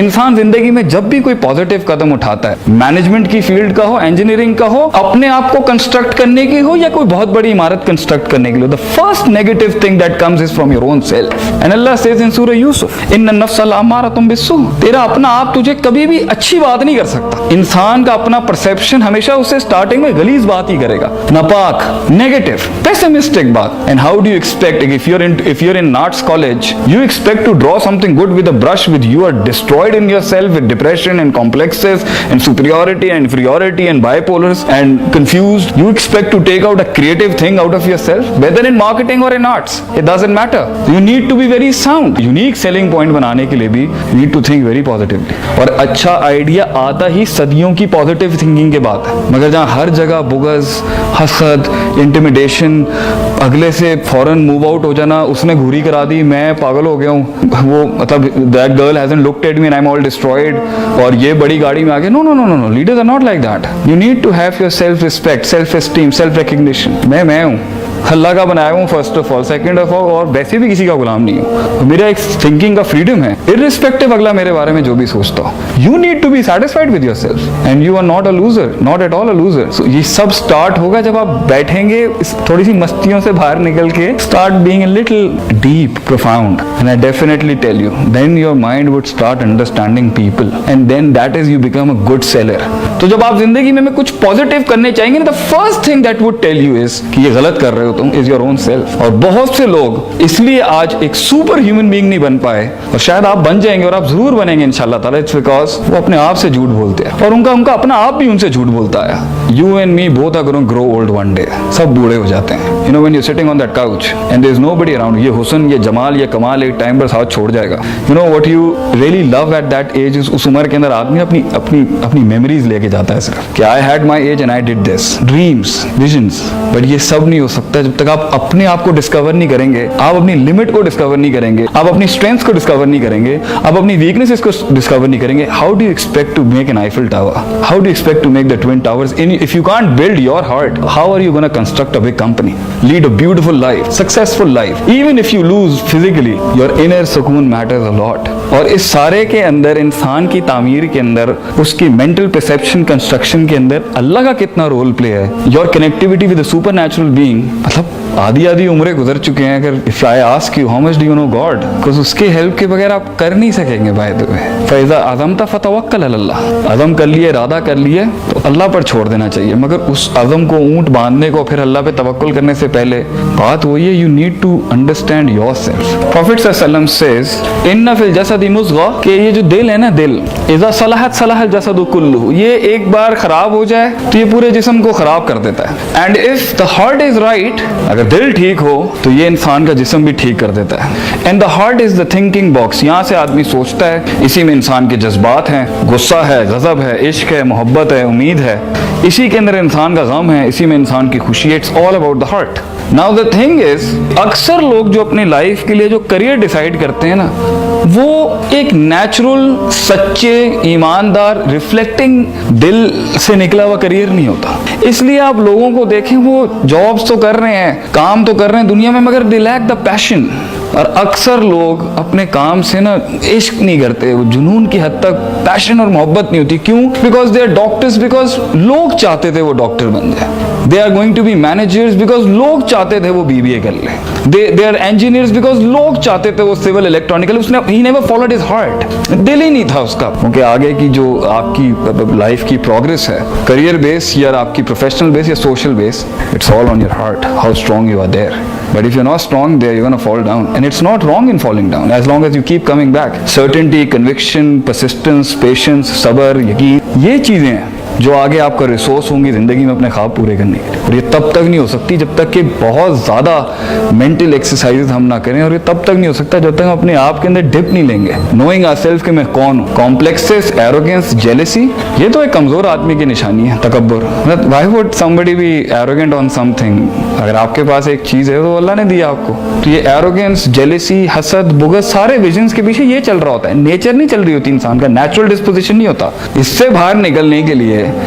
इंसान जिंदगी में जब भी कोई पॉजिटिव कदम उठाता है, मैनेजमेंट की फील्ड का हो, इंजीनियरिंग का हो, अपने आप को कंस्ट्रक्ट करने की हो या कोई बहुत बड़ी इमारत कंस्ट्रक्ट करने के लिए, the first negative thing that comes is from your own self. And Allah says in सूरह यूसुफ, इन्न नफ्स लअम्मारतुम बिस्सू, तेरा अपना आप तुझे कभी भी अच्छी बात नहीं कर सकता। इंसान का अपना परसेप्शन हमेशा उसे स्टार्टिंग में गलीज बात ही करेगा, नापाक, नेगेटिव, पेसिमिस्टिक बात। And how do you expect, if you're in arts college, you expect to draw something good with a brush with you are destroyed in yourself with depression and complexes and superiority and inferiority and bipolars and confused. You expect to take out a creative thing out of yourself, whether in marketing or in arts, it doesn't matter. You need to be very sound. Unique selling point बनाने के लिए भी you need to think very positively. और अच्छा idea आता ही सदियों की positive thinking के बाद है, मगर जहाँ हर जगह बुगज, हसद, इंटिमिडेशन, अगले से फौरन मूव आउट हो जाना, उसने घूरी करा दी, मैं पागल हो गया हूँ, वो मतलब that girl hasn't looked at me and I am all destroyed, और ये बड़ी गाड़ी में आ गए। No no no no no, leaders are not like that. You need to have your self respect, self esteem, self recognition. मैं हूँ, अल्लाह का बनाया हूँ first of all, second of all, और वैसे भी किसी का गुलाम नहीं हूँ। मेरा एक थिंकिंग का फ्रीडम है, इररिस्पेक्टिव अगला मेरे बारे में जो भी सोचता हो। You need to be satisfied with yourself and you are not a loser, not at all a loser. So ये सब स्टार्ट होगा जब आप बैठेंगे थोड़ी सी मस्तियों से बाहर निकल के, start being a little deep, profound, and I definitely tell you, then your mind would start understanding people and then that is you become a good seller. तो जब आप जिंदगी में कुछ पॉजिटिव करने चाहेंगे ना, the first thing that would tell you is कि ये गलत कर रहे हो तुम, इज योर ओन सेल्फ। और बहुत से लोग इसलिए आज एक सुपर ह्यूमन बीइंग नहीं बन पाए, और शायद आप बन जाएंगे और आप जरूर बनेंगे इंशाल्लाह ताला, इट्स बिकॉज वो अपने आप से झूठ बोलते हैं, और उनका अपना आप भी उनसे झूठ बोलता है। You and me both are going to grow old one day, सब बूढ़े हो जाते हैं। You know when you sitting on that couch and there is nobody around, ये हुस्न, ये जमाल, ये कमाल एक टाइम पर साथ छोड़ जाएगा। You know what you really love at that age, उस उम्र के अंदर आदमी अपनी अपनी अपनी मेमोरीज लेके जाता है सिर्फ, कि I had my age and I did this, dreams, visions. But ये सब नहीं हो सकता जब तक आप अपने आप को डिस्कवर नहीं करेंगे, आप अपनी लिमिट को डिस्कवर नहीं करेंगे, आप अपनी स्ट्रेंथ्स को डिस्कवर नहीं करेंगे, आप अपनी वीकनेसेस को डिस्कवर नहीं करेंगे। How do you expect to make an Eiffel tower? How do you expect to make the twin towers? If you can't build your heart, how are you gonna construct a big company, lead a beautiful life, successful life? Even if you lose physically, your inner सुकून matters a lot. और इस सारे के अंदर, इंसान की तामीर के अंदर, उसकी मेंटल परसेप्शन कंस्ट्रक्शन के अंदर अल्लाह का कितना रोल प्ले है, your connectivity with the super natural being. मतलब आधी उम्रें गुजर चुके हैं। अगर if I ask you how much do you know God, because उसके हेल्प के बगैर आप कर नहीं सकेंगे। बाय द वे, फैज़ा अज़मता फतवक्कल अल्लाह, अज़म कर लिए, इरादा कर लिए तो अल्लाह पर छोड़ देना चाहिए। मगर उस अज़म को ऊंट बांधने को, फिर अल्लाह पे तवक्कुल करने से पहले बात वही है, you need to understand yourself. Prophet सल्लल्लाहु अलैहि वसल्लम सेज इन्ना फिल जसदी मुज़गा, कि ये जो दिल है ना, दिल इज़ा सलहत सलहल जसदु कुल्लुहु, ये एक बार खराब हो जाए तो ये पूरे जिस्म को खराब कर देता है। And if the heart is right, अगर दिल ठीक हो तो ये इंसान का जिस्म भी ठीक कर देता है। And the heart is the thinking box, यहाँ से आदमी सोचता है, इसी में इंसान के जज्बात हैं, गुस्सा है, गजब है, इश्क है, मोहब्बत है, उम्मीद है, इसी के अंदर इंसान का गम है, इसी में इंसान की खुशी है। It's all about the heart. Now the thing is, अक्सर लोग जो अपनी लाइफ के लिए जो करियर डिसाइड करते हैं ना, वो एक नेचुरल, सच्चे, ईमानदार, रिफ्लेक्टिंग दिल से निकला हुआ करियर नहीं होता। इसलिए आप लोगों को देखें, वो जॉब्स तो कर रहे हैं, काम तो कर रहे हैं दुनिया में, मगर दे लैक द पैशन। और अक्सर लोग अपने काम से ना इश्क नहीं करते, वो जुनून की हद तक पैशन और मोहब्बत नहीं होती। क्यों? Because they are doctors, because लोग चाहते थे वो डॉक्टर बन जाए। They are going to be managers, because लोग चाहते थे वो BBA कर ले। दे आर इंजीनियर्स, बिकॉज लोग चाहते थे वो सिविल इलेक्ट्रॉनिकल। उसने he never followed his heart, दिल ही नहीं था उसका। क्योंकि आगे की जो आपकी लाइफ की प्रोग्रेस है, करियर बेस या आपकी प्रोफेशनल बेस या social base, it's all on your heart, how strong you are there. But if you're not strong there, you're gonna fall down. And it's not wrong in falling down, as long as you keep coming back. Certainty, conviction, persistence, patience, सब्र, यकीन, ये चीज़ें हैं जो आगे आपका resource होंगी ज़िंदगी में अपने ख्वाब पूरे करने के लिए। और ये तब तक नहीं हो सकती जब तक कि बहुत ज़्यादा मेंटल एक्सरसाइज हम ना करें, और ये तब तक नहीं हो सकता जब तक हम अपने आप के अंदर डिप नहीं लेंगे। नोइंग आवरसेल्फ कि मैं कौन हूँ। कॉम्प्लेक्सेस, एरोगेंस, जेलसी, ये तो एक कमज़ोर आदमी की निशानी है। तकब्बुर, मतलब why would somebody B arrogant on something? अगर आपके पास एक चीज़ है तो अल्लाह ने दिया आपको। तो ये एरोगेंस, जेलसी, हसद, बुग़्ज़, सारे विजन्स के पीछे ये चल रहा होता है। नेचर नहीं चल रही होती इंसान का, नेचुरल डिस्पोजिशन नहीं होता। इससे बाहर निकलने के लिए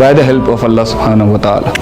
by the help of Allah subhanahu wa ta'ala.